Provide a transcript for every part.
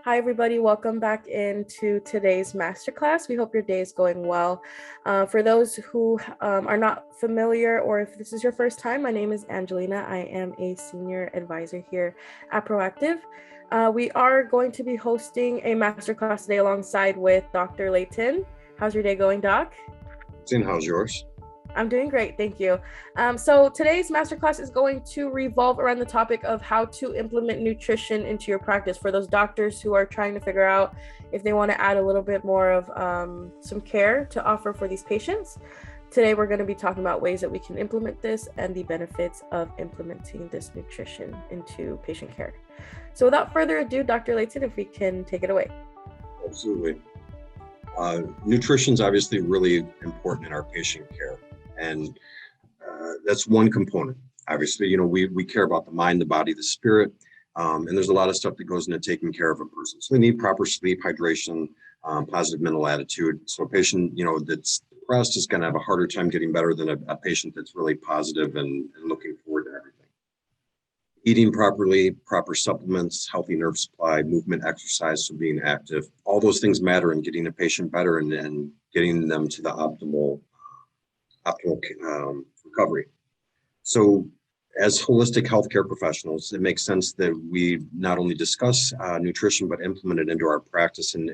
Hi, everybody. Welcome back into today's masterclass. We hope your day is going well. For those who are not familiar, or if this is your first time, my name is Angelina. I am a senior advisor here at Proactive. We are going to be hosting a masterclass today alongside with Dr. Layton. How's your day going, Doc? How's yours? I'm doing great, thank you. So today's masterclass is going to revolve around the topic of how to implement nutrition into your practice for those doctors who are trying to figure out if they want to add a little bit more of some care to offer for these patients. Today, we're going to be talking about ways that we can implement this and the benefits of implementing this nutrition into patient care. So without further ado, Dr. Layton, if we can take it away. Absolutely. Nutrition is obviously really important in our patient care. And that's one component. Obviously, we care about the mind, the body, the spirit, and there's a lot of stuff that goes into taking care of a person. So they need proper sleep, hydration, positive mental attitude. So a patient, that's depressed is going to have a harder time getting better than a patient that's really positive and looking forward to everything. Eating properly, proper supplements, healthy nerve supply, movement, exercise, so being active, all those things matter in getting a patient better and getting them to the optimal recovery. So as holistic healthcare professionals, it makes sense that we not only discuss nutrition, but implement it into our practice and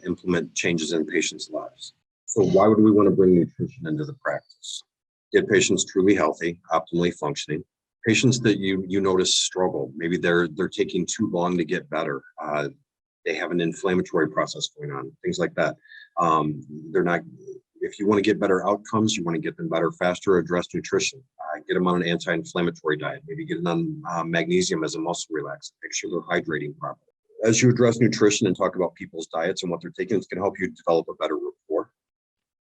implement changes in patients' lives. So why would we want to bring nutrition into the practice? Get patients truly healthy, optimally functioning. Patients that you notice struggle, maybe they're taking too long to get better. They have an inflammatory process going on, things like that. If you want to get better outcomes, you want to get them better faster, address nutrition, get them on an anti-inflammatory diet, maybe get them on magnesium as a muscle relaxant, make sure they're hydrating properly. As you address nutrition and talk about people's diets and what they're taking, it's going to help you develop a better rapport.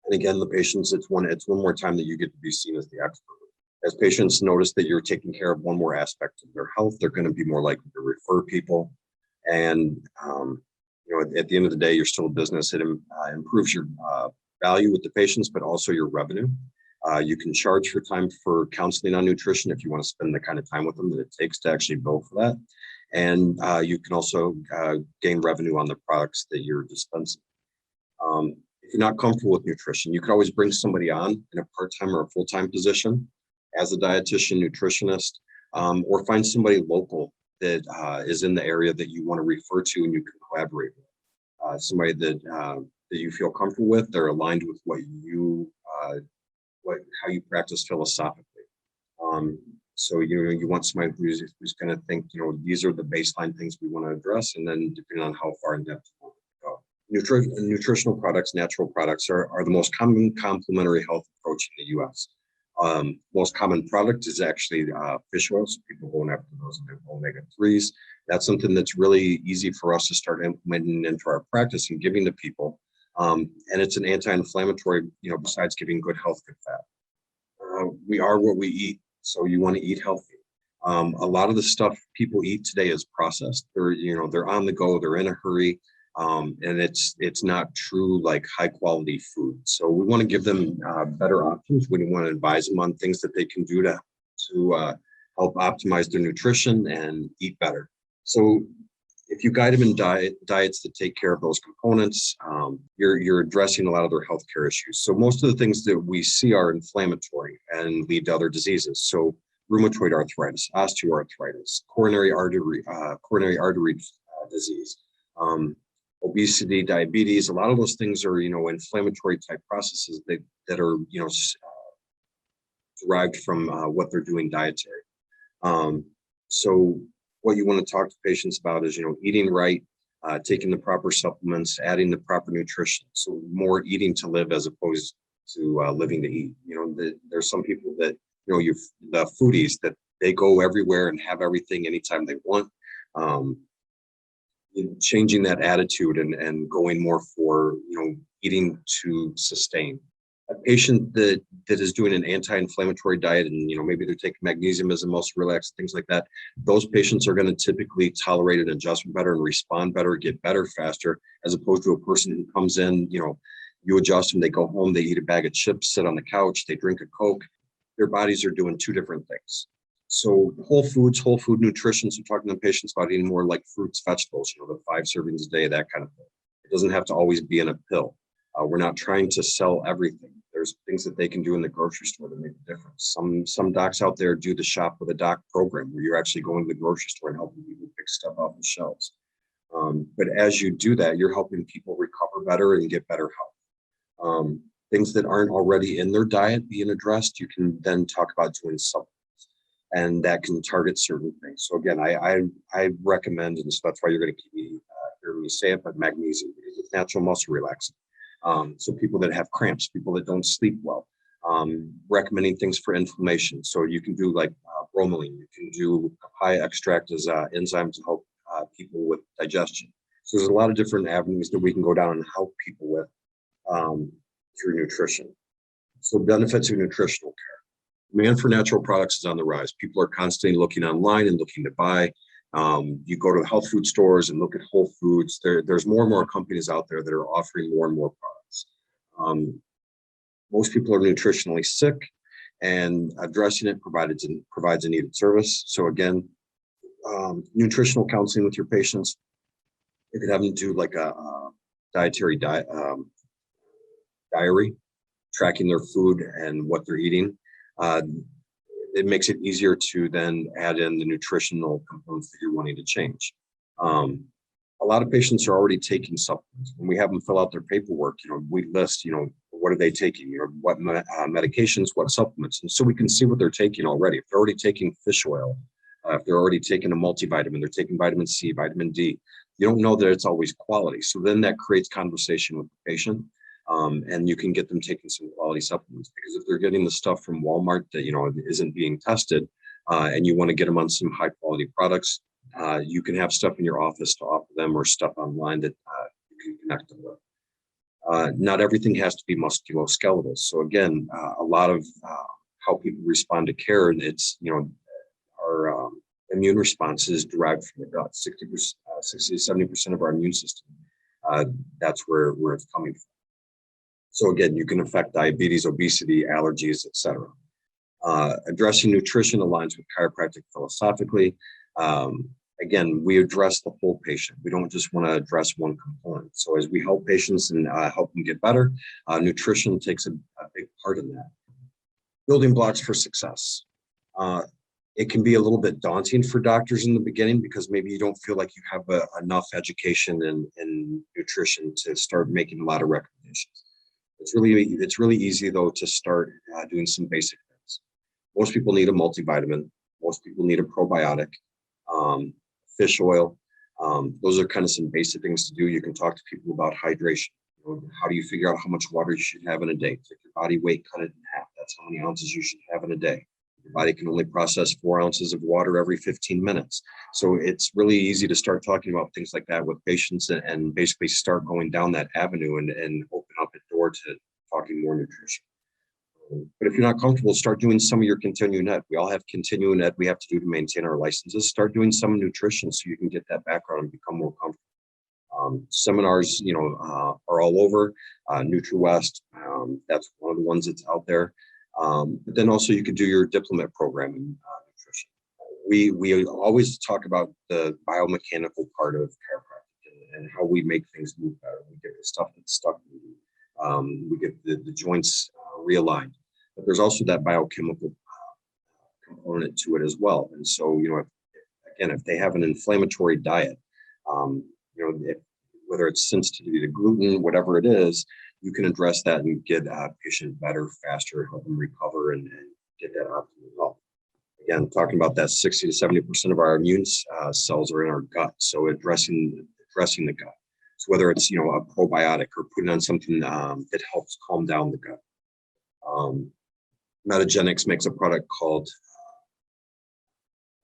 And again, the patients, it's one more time that you get to be seen as the expert. As patients notice that you're taking care of one more aspect of their health, they're going to be more likely to refer people. And at the end of the day, you're still a business. It improves your value with the patients, but also your revenue. You can charge for time for counseling on nutrition if you want to spend the kind of time with them that it takes to actually bill for that. And you can also gain revenue on the products that you're dispensing. If you're not comfortable with nutrition, you can always bring somebody on in a part-time or a full-time position as a dietitian, nutritionist, or find somebody local that is in the area that you want to refer to and you can collaborate with. Somebody that you feel comfortable with, they're aligned with how you practice philosophically. So you want somebody who's going to think, these are the baseline things we want to address, and then depending on how far in depth you want to go. Nutritional products, natural products are the most common complementary health approach in the U.S. Most common product is actually fish oils. People going after those omega-3s. That's something that's really easy for us to start implementing into our practice and giving to people. And it's an anti-inflammatory, besides giving good health, good fat. We are what we eat, so you want to eat healthy. A lot of the stuff people eat today is processed. They're on the go, they're in a hurry, and it's not true like high quality food. So we want to give them better options. We want to advise them on things that they can do to help optimize their nutrition and eat better. So if you guide them in diets that take care of those components, you're addressing a lot of their healthcare issues. So most of the things that we see are inflammatory and lead to other diseases. So rheumatoid arthritis, osteoarthritis, coronary artery disease, obesity, diabetes. A lot of those things are inflammatory type processes that are derived from what they're doing dietary. So what you want to talk to patients about is, eating right, taking the proper supplements, adding the proper nutrition. So more eating to live as opposed to living to eat. There's some people that, the foodies that they go everywhere and have everything anytime they want. Changing that attitude and going more for, eating to sustain. A patient that is doing an anti-inflammatory diet and maybe they're taking magnesium as a muscle relaxant, things like that, those patients are going to typically tolerate an adjustment better and respond better, get better faster, as opposed to a person who comes in, you adjust them, they go home, they eat a bag of chips, sit on the couch, they drink a Coke. Their bodies are doing two different things. So whole foods, whole food nutrition. So talking to patients about eating more like fruits, vegetables, the 5 servings a day, that kind of thing. It doesn't have to always be in a pill. We're not trying to sell everything. There's things that they can do in the grocery store to make a difference. Some docs out there do the shop with a doc program where you're actually going to the grocery store and helping people pick stuff off the shelves. But as you do that, you're helping people recover better and get better health. Things that aren't already in their diet being addressed, you can then talk about doing supplements, and that can target certain things. So again, I recommend, and so that's why you're going to keep me hearing me say it, but magnesium, because it's natural muscle relaxant. So people that have cramps, people that don't sleep well, recommending things for inflammation. So you can do like bromelain, you can do papaya extract as enzyme to help people with digestion. So there's a lot of different avenues that we can go down and help people with through nutrition. So benefits of nutritional care. Demand for natural products is on the rise. People are constantly looking online and looking to buy. You go to health food stores and look at Whole Foods. There's more and more companies out there that are offering more and more products. Most people are nutritionally sick, and addressing it provides a needed service. So again, nutritional counseling with your patients. You could have them do like a dietary diary, tracking their food and what they're eating. It makes it easier to then add in the nutritional components that you're wanting to change. A lot of patients are already taking supplements. When we have them fill out their paperwork, we list, what are they taking, what medications, what supplements. And so we can see what they're taking already. If they're already taking fish oil, if they're already taking a multivitamin, they're taking vitamin C, vitamin D, you don't know that it's always quality. So then that creates conversation with the patient. And you can get them taking some quality supplements, because if they're getting the stuff from Walmart that isn't being tested, and you want to get them on some high quality products, you can have stuff in your office to offer them, or stuff online that you can connect them with. Not everything has to be musculoskeletal. So again, a lot of how people respond to care, and it's our immune response is derived from the gut. 60 to 70% of our immune system. That's where it's coming from. So again, you can affect diabetes, obesity, allergies, etc. Addressing nutrition aligns with chiropractic philosophically. Again, we address the whole patient. We don't just want to address one component. So as we help patients and help them get better, nutrition takes a big part in that. Building blocks for success. It can be a little bit daunting for doctors in the beginning, because maybe you don't feel like you have enough education in nutrition to start making a lot of recommendations. It's really easy though to start doing some basic things. Most people need a multivitamin. Most people need a probiotic, fish oil. Those are kind of some basic things to do. You can talk to people about hydration. How do you figure out how much water you should have in a day? Take your body weight, cut it in half. That's how many ounces you should have in a day. Your body can only process 4 ounces of water every 15 minutes. So it's really easy to start talking about things like that with patients, and basically start going down that avenue and open up a door to talking more nutrition. But if you're not comfortable, start doing some of your continuing ed. We all have continuing ed we have to do to maintain our licenses. Start doing some nutrition so you can get that background and become more comfortable. Seminars, are all over. NutriWest, that's one of the ones that's out there. But then also you could do your diplomate program in nutrition. We always talk about the biomechanical part of chiropractic and how we make things move better. We get the stuff that's stuck. We get the joints realigned. But there's also that biochemical component to it as well. And so, if they have an inflammatory diet, whether it's sensitivity to gluten, whatever it is, you can address that and get a patient better, faster, help them recover and get that optimal health. Again, talking about that 60 to 70% of our immune cells are in our gut. So addressing the gut. So whether it's, a probiotic or putting on something that helps calm down the gut. Metagenics makes a product called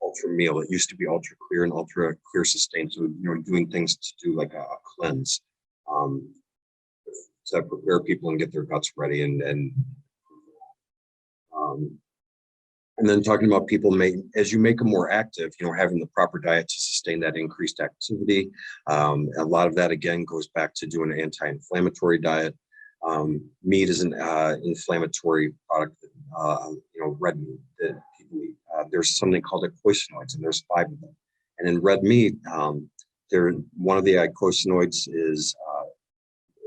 Ultra Meal. It used to be Ultra Clear and Ultra Clear Sustain. So, doing things to do like a cleanse to prepare people and get their guts ready and then talking about people as you make them more active, having the proper diet to sustain that increased activity. A lot of that again goes back to doing an anti-inflammatory diet. Meat is an inflammatory product, red meat that people eat. there's something called eicosanoids, and there's 5 of them. And in red meat, one of the eicosanoids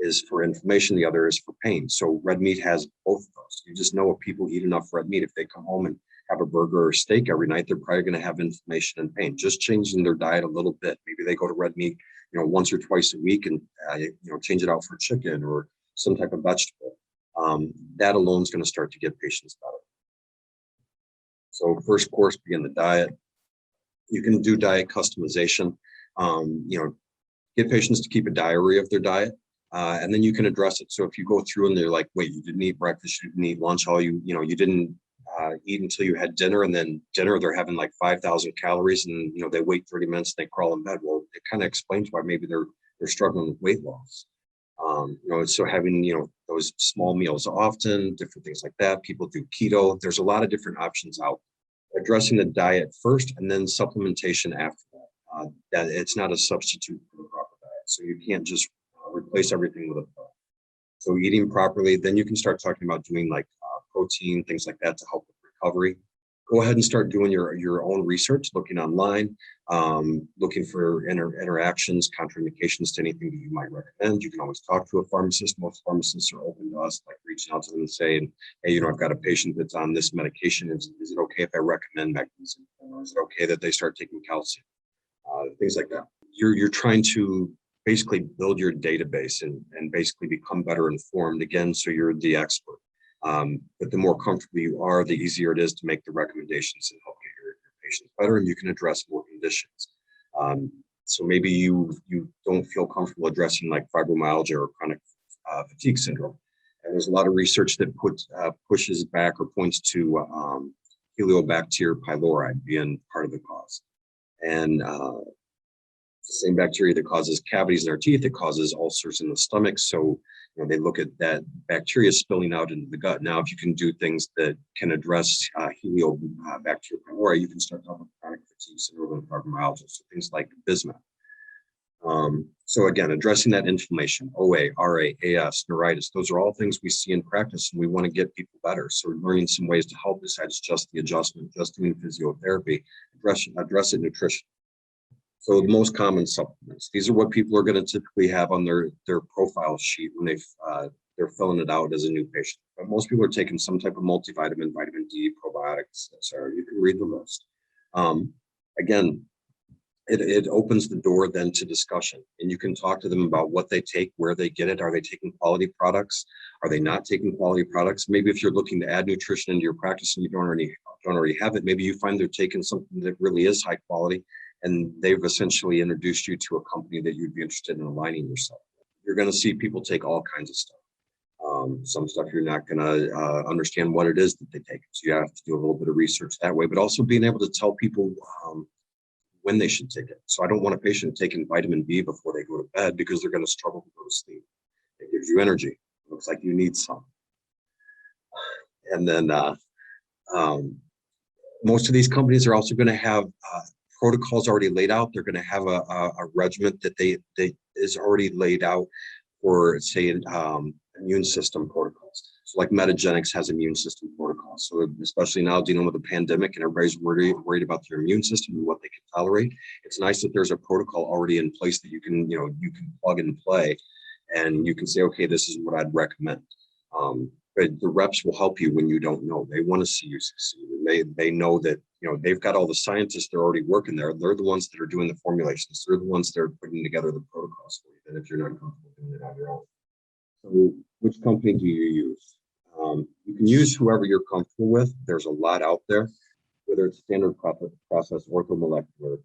is for inflammation, the other is for pain. So red meat has both of those. You just know if people eat enough red meat, if they come home and have a burger or steak every night, they're probably going to have inflammation and pain. Just changing their diet a little bit. Maybe they go to red meat, once or twice a week, and change it out for chicken or some type of vegetable. That alone is going to start to get patients better. So first course being the diet. You can do diet customization. Get patients to keep a diary of their diet. And then you can address it. So if you go through and they're like, wait, you didn't eat breakfast, you didn't eat lunch, you didn't eat until you had dinner, and then dinner, they're having like 5,000 calories, and, they wait 30 minutes and they crawl in bed. Well, it kind of explains why maybe they're struggling with weight loss. So having, those small meals often, different things like that. People do keto. There's a lot of different options out. Addressing the diet first and then supplementation after that. That it's not a substitute for the proper diet. So you can't just replace everything with a pill. So eating properly, then you can start talking about doing like protein, things like that to help with recovery. Go ahead and start doing your own research, looking online, looking for interactions, contraindications to anything that you might recommend. You can always talk to a pharmacist. Most pharmacists are open to us, like reaching out to them and saying, hey, I've got a patient that's on this medication. Is it okay if I recommend magnesium? Or is it okay that they start taking calcium? Things like that. You're trying to basically build your database and basically become better informed again, so you're the expert. But the more comfortable you are, the easier it is to make the recommendations and help get your patients better, and you can address more conditions. So maybe you don't feel comfortable addressing like fibromyalgia or chronic fatigue syndrome. And there's a lot of research that pushes back or points to Helicobacter pylori being part of the cause. And the same bacteria that causes cavities in our teeth, it causes ulcers in the stomach. So they look at that bacteria spilling out into the gut. Now, if you can do things that can address Helicobacter pylori, you can start talking about chronic fatigue syndrome and fibromyalgia. So things like bismuth. So again, addressing that inflammation, OA, RA, AS, neuritis, those are all things we see in practice, and we want to get people better. So we're learning some ways to help besides just the adjustment, just doing physiotherapy, address it nutrition. So the most common supplements, these are what people are going to typically have on their profile sheet when they're filling it out as a new patient. But most people are taking some type of multivitamin, vitamin D, probiotics, etc. You can read the list. Again, it opens the door then to discussion, and you can talk to them about what they take, where they get it. Are they taking quality products? Are they not taking quality products? Maybe if you're looking to add nutrition into your practice and you don't already have it, maybe you find they're taking something that really is high quality, and they've essentially introduced you to a company that you'd be interested in aligning yourself with. You're going to see people take all kinds of stuff. Some stuff you're not going to understand what it is that they take. So you have to do a little bit of research that way, but also being able to tell people when they should take it. So I don't want a patient taking vitamin B before they go to bed because they're going to struggle to go to sleep. It gives you energy. It looks like you need some. And then most of these companies are also going to have protocols already laid out. They're going to have a regimen that is already laid out for, say, immune system protocols. So like Metagenics has immune system protocols. So especially now dealing with the pandemic and everybody's worried about their immune system and what they can tolerate, it's nice that there's a protocol already in place that you can plug and play, and you can say, okay, this is what I'd recommend. But the reps will help you when you don't know. They want to see you succeed. And they know that, they've got all the scientists that are already working there. They're the ones that are doing the formulations. They're the ones that are putting together the protocols for you, then if you're not comfortable doing it on your own. So which company do you use? You can use whoever you're comfortable with. There's a lot out there, whether it's standard process, orthomolecular,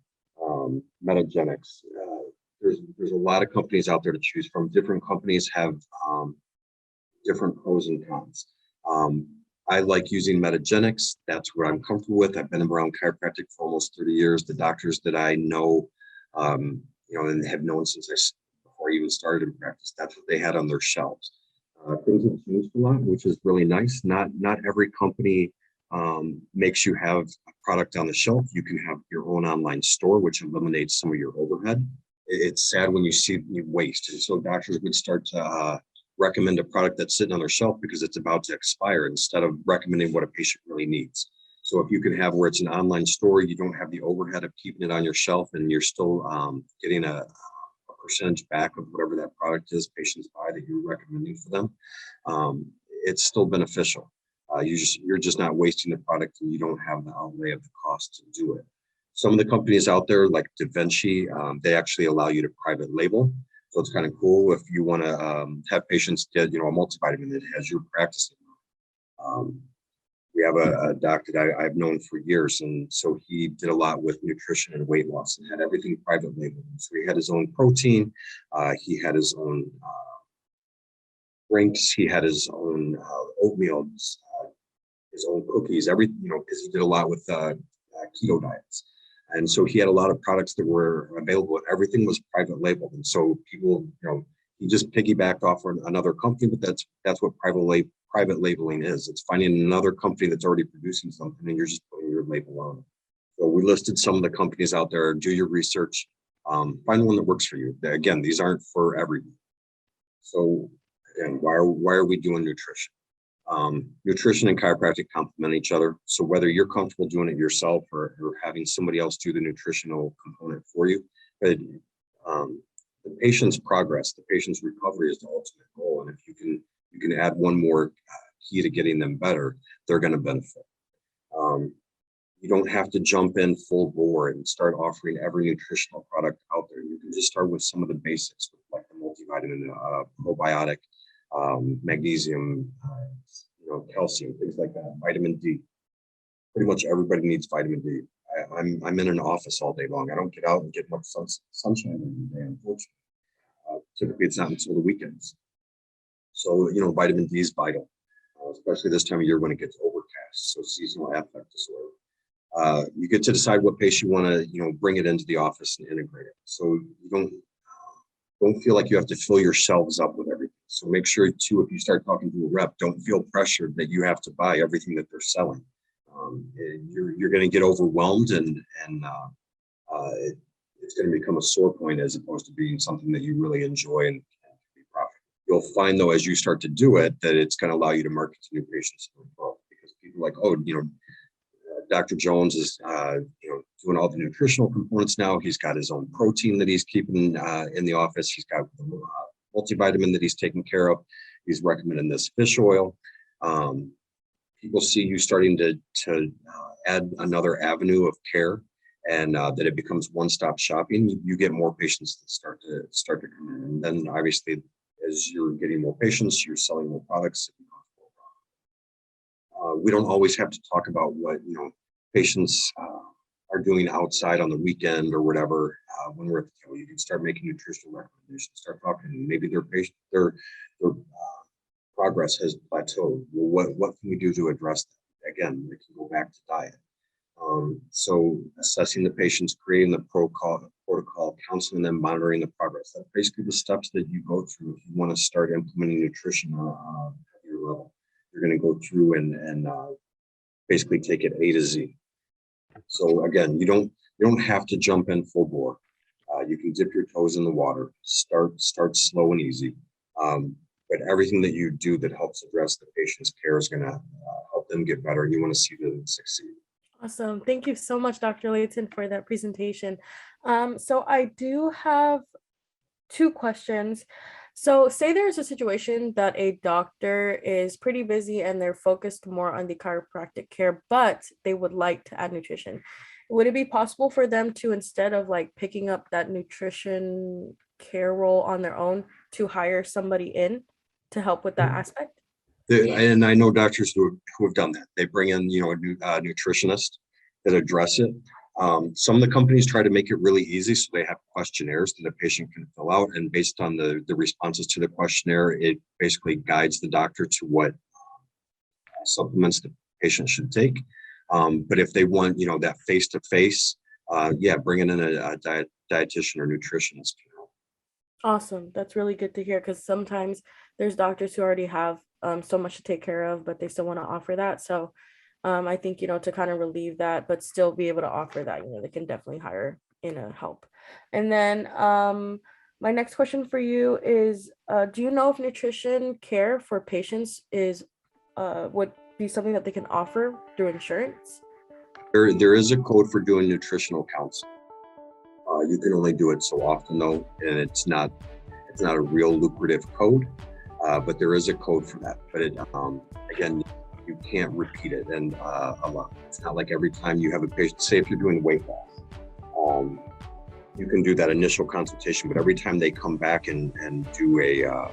Metagenics. There's a lot of companies out there to choose from. Different companies have different pros and cons. I like using Metagenics. That's what I'm comfortable with. I've been around chiropractic for almost 30 years. The doctors that I know, and have known since before I even started in practice, that's what they had on their shelves. Things have changed a lot, which is really nice. Not every company makes you have a product on the shelf. You can have your own online store, which eliminates some of your overhead. It's sad when you see waste. And so doctors would start to recommend a product that's sitting on their shelf because it's about to expire instead of recommending what a patient really needs. So if you can have where it's an online store, you don't have the overhead of keeping it on your shelf, and you're still getting a percentage back of whatever that product is patients buy that you're recommending for them. It's still beneficial. You're just not wasting the product, and you don't have the outlay of the cost to do it. Some of the companies out there, like DaVinci, they actually allow you to private label. So it's kind of cool if you want to have patients get, a multivitamin that has your practice. We have a doctor that I've known for years, and so he did a lot with nutrition and weight loss and had everything private labeled. So he had his own protein, he had his own drinks, he had his own oatmeal, his own cookies, everything, because he did a lot with keto diets. And so he had a lot of products that were available. Everything was private labeled. And so people, he just piggybacked off another company, but that's what private labeling is. It's finding another company that's already producing something and you're just putting your label on it. So we listed some of the companies out there. Do your research, find the one that works for you. Again, these aren't for everyone. So again, why are we doing nutrition? Nutrition and chiropractic complement each other. So whether you're comfortable doing it yourself or having somebody else do the nutritional component for you, but the patient's progress, the patient's recovery is the ultimate goal. And if you can add one more key to getting them better, they're going to benefit. You don't have to jump in full bore and start offering every nutritional product out there. You can just start with some of the basics, like the multivitamin, probiotic, magnesium, calcium, things like that, vitamin D. Pretty much everybody needs vitamin D. I'm in an office all day long. I don't get out and get much sunshine every day, unfortunately. Typically, it's not until the weekends. So, vitamin D is vital, especially this time of year when it gets overcast. So seasonal affect disorder. You get to decide what pace you want to, bring it into the office and integrate it. So you don't feel like you have to fill your shelves up with everything. So make sure too, if you start talking to a rep, don't feel pressured that you have to buy everything that they're selling. You're going to get overwhelmed, and it's going to become a sore point as opposed to being something that you really enjoy and be profitable. You'll find though, as you start to do it, that it's going to allow you to market to new patients because people are like, Dr. Jones is, doing all the nutritional components now. He's got his own protein that he's keeping in the office. He's got multivitamin that he's taking care of. He's recommending this fish oil. People see you starting to add another avenue of care, and that it becomes one-stop shopping. You get more patients that start to come in, and then obviously, as you're getting more patients, you're selling more products. We don't always have to talk about what patients are doing outside on the weekend or whatever. When we're at the table, you can start making nutritional recommendations. Start talking. Maybe their progress has plateaued. Well, what can we do to address that? Again, we can go back to diet. So assessing the patients, creating the protocol, counseling them, monitoring the progress. That's basically the steps that you go through if you want to start implementing nutrition on a heavier level. You're going to go through and basically take it A to Z. So again, you don't have to jump in full bore. You can dip your toes in the water. Start slow and easy. But everything that you do that helps address the patient's care is going to help them get better. You want to see them succeed. Awesome. Thank you so much, Dr. Layton, for that presentation. So I do have 2 questions. So say there's a situation that a doctor is pretty busy and they're focused more on the chiropractic care, but they would like to add nutrition. Would it be possible for them to, instead of like picking up that nutrition care role on their own, to hire somebody in to help with that aspect? And I know doctors who have done that. They bring in, a nutritionist that address it. Some of the companies try to make it really easy, so they have questionnaires that a patient can fill out, and based on the responses to the questionnaire, it basically guides the doctor to what supplements the patient should take. But if they want, that face-to-face, bringing in a dietitian or nutritionist can help. Awesome. That's really good to hear, because sometimes there's doctors who already have so much to take care of, but they still want to offer that. So I think, to kind of relieve that, but still be able to offer that, they can definitely hire in a help. And then my next question for you is, do you know if nutrition care for patients would be something that they can offer through insurance? There is a code for doing nutritional counseling. You can only do it so often though, and it's not a real lucrative code, but there is a code for that. But it, again, you can't repeat it, and a lot. It's not like every time you have a patient, say if you're doing weight loss, you can do that initial consultation, but every time they come back and do a,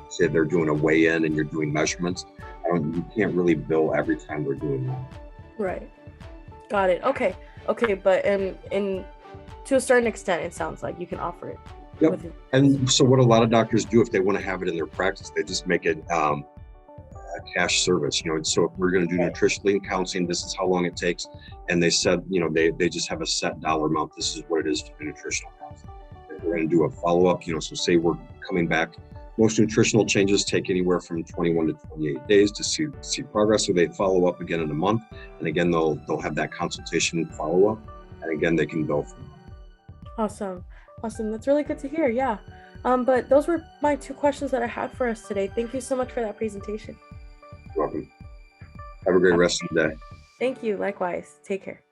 say they're doing a weigh-in and you're doing measurements, you can't really bill every time they're doing that. Right. Got it. Okay. But in to a certain extent, it sounds like you can offer it. Yep. And so what a lot of doctors do, if they want to have it in their practice, they just make it a cash service. So if we're going to do nutritional and counseling, this is how long it takes. And they said, they just have a set dollar amount. This is what it is to do nutritional counseling. And we're going to do a follow-up, so say we're coming back. Most nutritional changes take anywhere from 21 to 28 days to see progress. So they follow up again in a month. And again, they'll have that consultation follow-up. And again, they can bill from that. Awesome. That's really good to hear. Yeah. But those were my 2 questions that I had for us today. Thank you so much for that presentation. You're welcome. Have a great rest of the day. Thank you. Likewise. Take care.